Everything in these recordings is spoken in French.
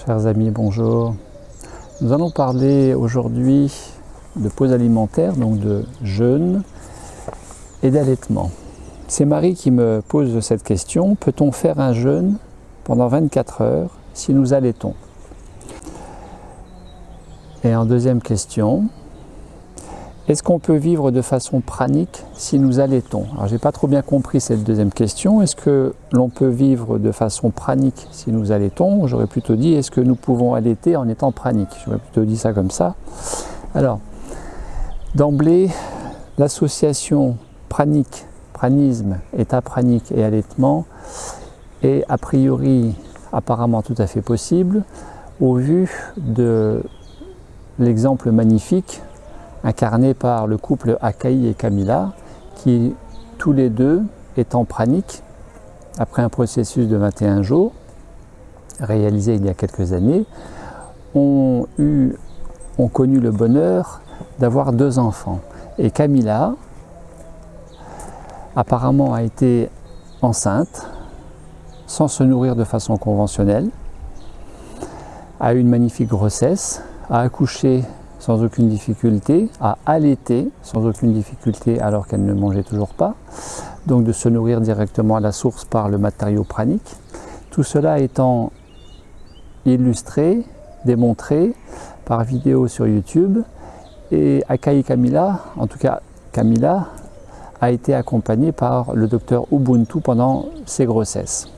Chers amis, bonjour. Nous allons parler aujourd'hui de pause alimentaire, donc de jeûne et d'allaitement. C'est Marie qui me pose cette question. Peut-on faire un jeûne pendant 24 heures si nous allaitons? Et en deuxième question, est-ce qu'on peut vivre de façon pranique si nous allaitons? Alors, je n'ai pas trop bien compris cette deuxième question. Est-ce que l'on peut vivre de façon pranique si nous allaitons? J'aurais plutôt dit, est-ce que nous pouvons allaiter en étant pranique? J'aurais plutôt dit ça comme ça. Alors, d'emblée, l'association pranique, pranisme, état pranique et allaitement est a priori apparemment tout à fait possible au vu de l'exemple magnifique incarné par le couple Akaï et Camilla, qui tous les deux, étant praniques, après un processus de 21 jours, réalisé il y a quelques années, ont connu le bonheur d'avoir 2 enfants. Et Camilla, apparemment, a été enceinte, sans se nourrir de façon conventionnelle, a eu une magnifique grossesse, a accouché sans aucune difficulté, à allaiter sans aucune difficulté alors qu'elle ne mangeait toujours pas, donc de se nourrir directement à la source par le matériau pranique. Tout cela étant illustré, démontré par vidéo sur YouTube, et Akaï Camilla, en tout cas Camilla, a été accompagnée par le docteur Ubuntu pendant ses grossesses.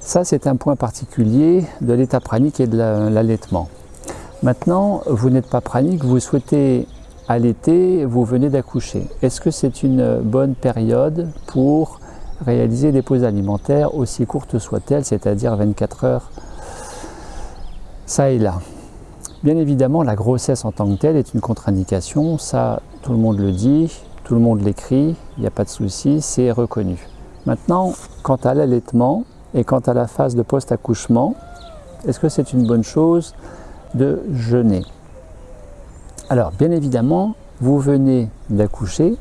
Ça, c'est un point particulier de l'état pranique et de l'allaitement. Maintenant, vous n'êtes pas pranique, vous souhaitez allaiter, vous venez d'accoucher. Est-ce que c'est une bonne période pour réaliser des pauses alimentaires, aussi courtes soient-elles, c'est-à-dire 24 heures, ça et là? Bien évidemment, la grossesse en tant que telle est une contre-indication, ça tout le monde le dit, tout le monde l'écrit, il n'y a pas de souci, c'est reconnu. Maintenant, quant à l'allaitement et quant à la phase de post-accouchement, est-ce que c'est une bonne chose de jeûner? Alors, bien évidemment, vous venez d'accoucher,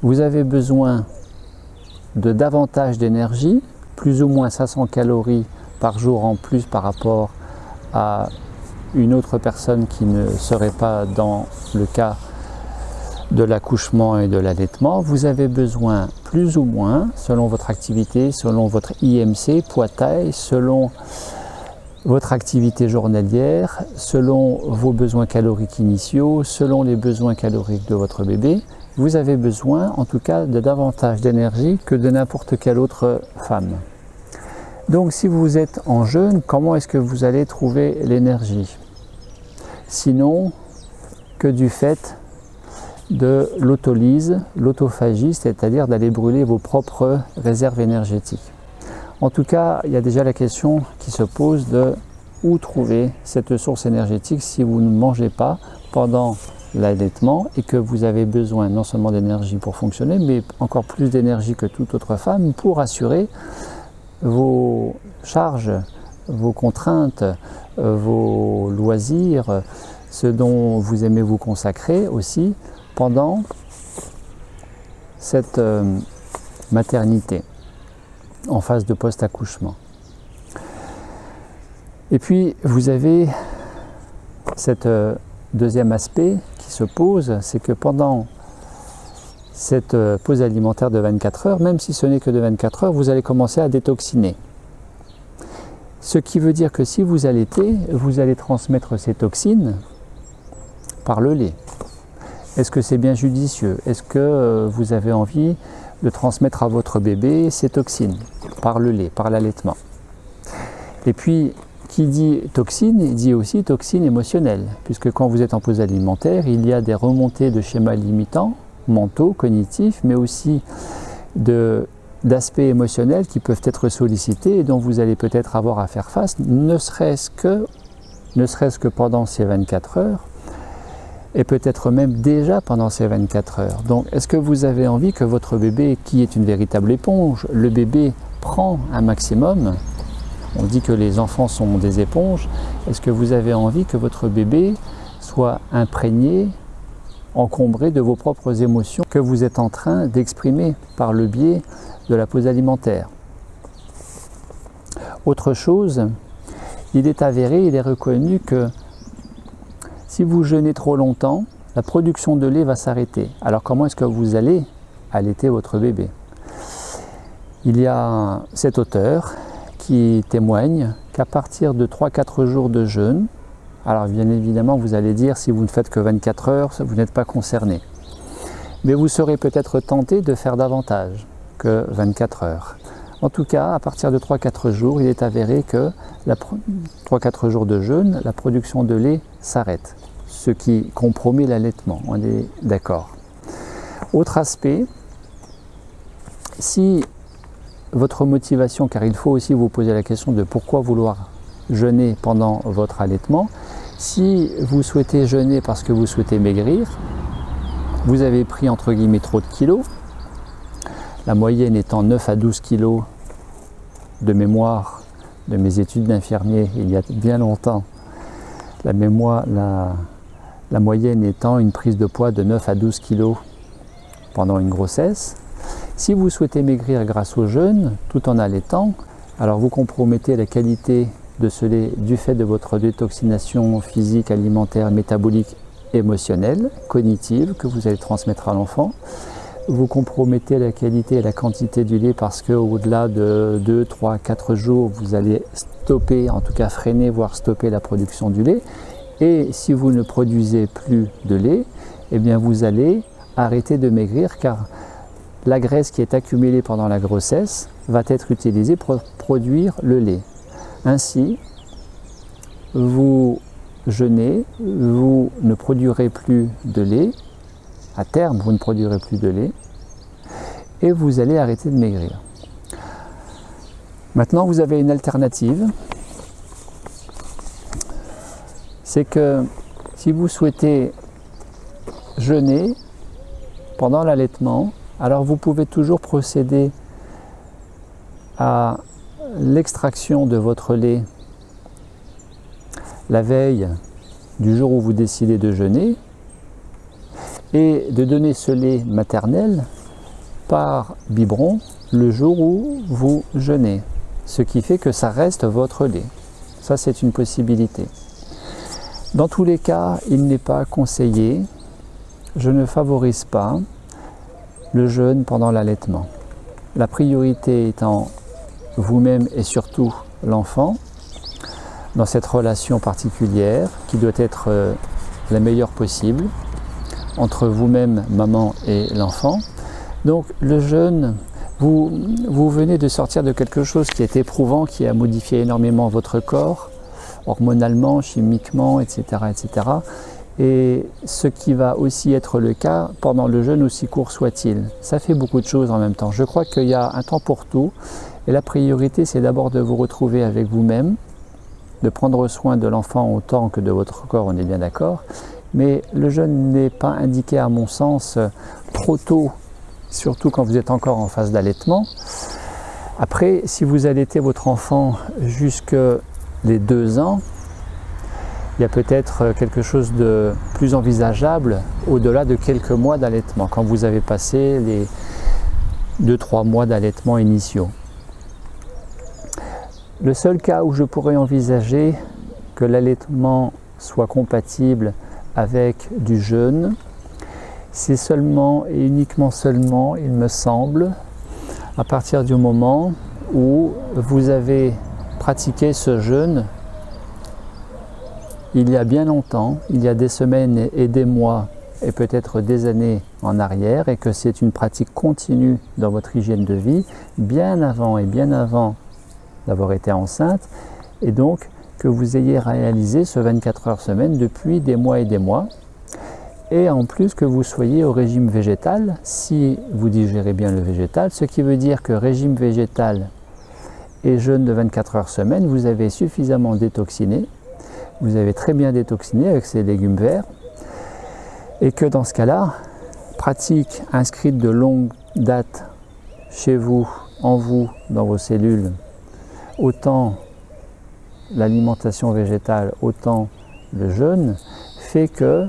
vous avez besoin de davantage d'énergie, plus ou moins 500 calories par jour en plus par rapport à une autre personne qui ne serait pas dans le cas de l'accouchement et de l'allaitement. Vous avez besoin plus ou moins, selon votre activité, selon votre IMC, poids-taille, selon votre activité journalière, selon vos besoins caloriques initiaux, selon les besoins caloriques de votre bébé, vous avez besoin en tout cas de davantage d'énergie que de n'importe quelle autre femme. Donc si vous êtes en jeûne, comment est-ce que vous allez trouver l'énergie? Sinon que du fait de l'autolyse, l'autophagie, c'est-à-dire d'aller brûler vos propres réserves énergétiques. En tout cas, il y a déjà la question qui se pose de où trouver cette source énergétique si vous ne mangez pas pendant l'allaitement et que vous avez besoin non seulement d'énergie pour fonctionner, mais encore plus d'énergie que toute autre femme pour assurer vos charges, vos contraintes, vos loisirs, ce dont vous aimez vous consacrer aussi pendant cette maternité en phase de post-accouchement. Et puis vous avez cet deuxième aspect qui se pose, c'est que pendant cette pause alimentaire de 24 heures, même si ce n'est que de 24 heures, vous allez commencer à détoxiner. Ce qui veut dire que si vous allaitez, vous allez transmettre ces toxines par le lait. Est-ce que c'est bien judicieux? Est-ce que vous avez envie de transmettre à votre bébé ces toxines par le lait, par l'allaitement? Et puis, qui dit toxines, il dit aussi toxines émotionnelles, puisque quand vous êtes en pause alimentaire, il y a des remontées de schémas limitants, mentaux, cognitifs, mais aussi d'aspects émotionnels qui peuvent être sollicités et dont vous allez peut-être avoir à faire face, ne serait-ce que pendant ces 24 heures, et peut-être même déjà pendant ces 24 heures. Donc, est-ce que vous avez envie que votre bébé, qui est une véritable éponge, le bébé prend un maximum? On dit que les enfants sont des éponges. Est-ce que vous avez envie que votre bébé soit imprégné, encombré de vos propres émotions que vous êtes en train d'exprimer par le biais de la pause alimentaire? Autre chose, il est avéré, il est reconnu que si vous jeûnez trop longtemps, la production de lait va s'arrêter. Alors comment est-ce que vous allez allaiter votre bébé? Il y a cet auteur qui témoigne qu'à partir de 3-4 jours de jeûne, alors bien évidemment vous allez dire si vous ne faites que 24 heures, vous n'êtes pas concerné. Mais vous serez peut-être tenté de faire davantage que 24 heures. En tout cas, à partir de 3-4 jours, il est avéré que 3-4 jours de jeûne, la production de lait s'arrête, ce qui compromet l'allaitement, on est d'accord. Autre aspect, si votre motivation, car il faut aussi vous poser la question de pourquoi vouloir jeûner pendant votre allaitement, si vous souhaitez jeûner parce que vous souhaitez maigrir, vous avez pris entre guillemets trop de kilos, la moyenne étant 9 à 12 kilos de mémoire de mes études d'infirmier il y a bien longtemps, la moyenne étant une prise de poids de 9 à 12 kilos pendant une grossesse. Si vous souhaitez maigrir grâce au jeûne, tout en allaitant, alors vous compromettez la qualité de ce lait du fait de votre détoxination physique, alimentaire, métabolique, émotionnelle, cognitive que vous allez transmettre à l'enfant. Vous compromettez la qualité et la quantité du lait parce qu'au-delà de 2, 3, 4 jours, vous allez stopper, en tout cas freiner, voire stopper la production du lait. Et si vous ne produisez plus de lait, eh bien vous allez arrêter de maigrir car la graisse qui est accumulée pendant la grossesse va être utilisée pour produire le lait. Ainsi, vous jeûnez, vous ne produirez plus de lait, à terme vous ne produirez plus de lait, et vous allez arrêter de maigrir. Maintenant vous avez une alternative, c'est que si vous souhaitez jeûner pendant l'allaitement, alors vous pouvez toujours procéder à l'extraction de votre lait la veille du jour où vous décidez de jeûner et de donner ce lait maternel par biberon le jour où vous jeûnez, ce qui fait que ça reste votre lait. Ça, c'est une possibilité. Dans tous les cas, il n'est pas conseillé, je ne favorise pas le jeûne pendant l'allaitement. La priorité étant vous-même et surtout l'enfant, dans cette relation particulière qui doit être la meilleure possible entre vous-même, maman et l'enfant. Donc le jeûne, vous venez de sortir de quelque chose qui est éprouvant, qui a modifié énormément votre corps, hormonalement, chimiquement, etc., etc. Et ce qui va aussi être le cas pendant le jeûne, aussi court soit-il. Ça fait beaucoup de choses en même temps. Je crois qu'il y a un temps pour tout. Et la priorité, c'est d'abord de vous retrouver avec vous-même, de prendre soin de l'enfant autant que de votre corps, on est bien d'accord. Mais le jeûne n'est pas indiqué, à mon sens, trop tôt, surtout quand vous êtes encore en phase d'allaitement. Après, si vous allaitez votre enfant jusque les 2 ans, il y a peut-être quelque chose de plus envisageable au-delà de quelques mois d'allaitement, quand vous avez passé les 2-3 mois d'allaitement initiaux. Le seul cas où je pourrais envisager que l'allaitement soit compatible avec du jeûne, c'est seulement et uniquement seulement, il me semble, à partir du moment où vous avez pratiqué ce jeûne il y a bien longtemps, il y a des semaines et des mois et peut-être des années en arrière, et que c'est une pratique continue dans votre hygiène de vie, bien avant d'avoir été enceinte, et donc que vous ayez réalisé ce 24 heures semaine depuis des mois et des mois, et en plus que vous soyez au régime végétal, si vous digérez bien le végétal, ce qui veut dire que régime végétal et jeûne de 24 heures semaine, vous avez suffisamment détoxiné, vous avez très bien détoxiné avec ces légumes verts, et que dans ce cas-là, pratique inscrite de longue date chez vous, en vous, dans vos cellules, autant l'alimentation végétale, autant le jeûne, fait que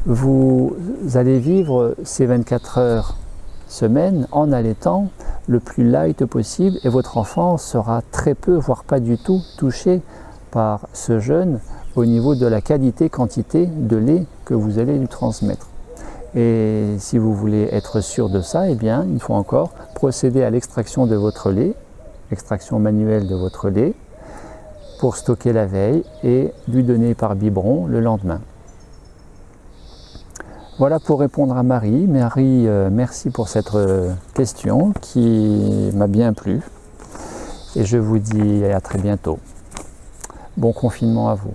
vous allez vivre ces 24 heures semaine en allaitant le plus light possible, et votre enfant sera très peu, voire pas du tout, touché par ce jeûne au niveau de la quantité de lait que vous allez lui transmettre. Et si vous voulez être sûr de ça, eh bien, il faut encore procéder à l'extraction de votre lait, extraction manuelle de votre lait, pour stocker la veille et lui donner par biberon le lendemain. Voilà pour répondre à Marie. Marie, merci pour cette question qui m'a bien plu. Et je vous dis à très bientôt. Bon confinement à vous.